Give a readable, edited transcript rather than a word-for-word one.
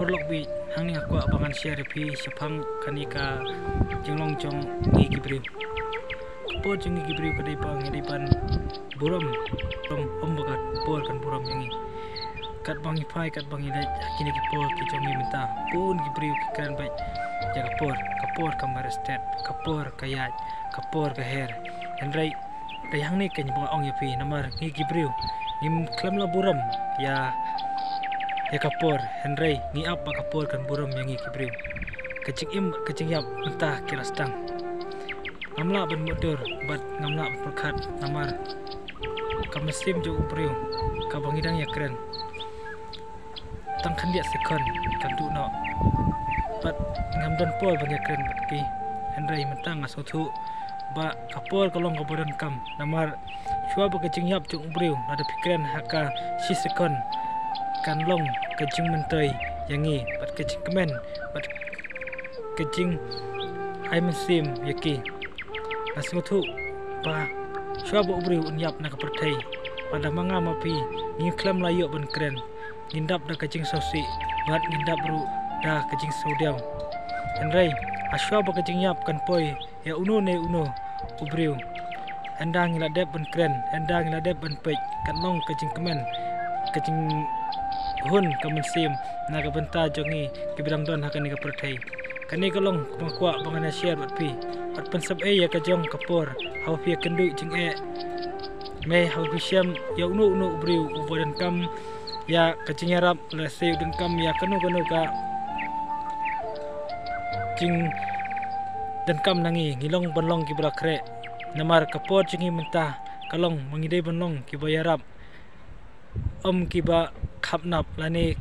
perlok bi hang ni aku abangan share pi sepang kanika jenglong jong ngi gibriu kapor jong ngi gibriu kadai pang ngedai pan buram bagat por kan buram yangi kat bangi pai kat bangi lek kini kapor ki jong ngi minta pun gibriu ki kan baik jaga kapor kamar state kapor kayat kapor ke her henrai hang ni kan bang ong yapi namar ngi gibriu nim klamla buram ya kapor henrai ngi apa kapor kan buram yang ngi gibriu kecing yap mentah kira stang ngamla ban motor bat ngamla perkat namar kamesim jo upriu ka bangidang ya keren tang kan dia sekon kan tu no bat ngamdan pol bang ya keren bat ki henrai mentang asotu ba kapor kolong kabodan kam namar chua ba kecing yap jo upriu ada pikiran haka si sekon kan long kecing mentai yang ngi bat kecing kemen bat kecing ai mesim yaki nasutu ba chua ba ubriu unyap na kapertai pada manga mapi ngi klam layo ban kren ngindap da kecing sosi bat ngindap ru da kecing sodiam henrai aswa ba kecing yap kan poi ya uno ubriu endang ila dep ban kren endang ila dep ban pek kan long kecing kemen kecing hun kamensim naga benta jongi kibidang don hakan ni kapertai kani kolong pangkwa bangana share bat pi at pensab ya kajong kapor hau pi kendu jing me hau pi syam ya uno ubriu ubadan kam ya kecing yarap la seu dan kam ya kanu ka jing dan kam nangi ngilong banlong ki brakre namar kapor jingi mentah kalong mangidai banlong ki bayarap kiba khapnap lani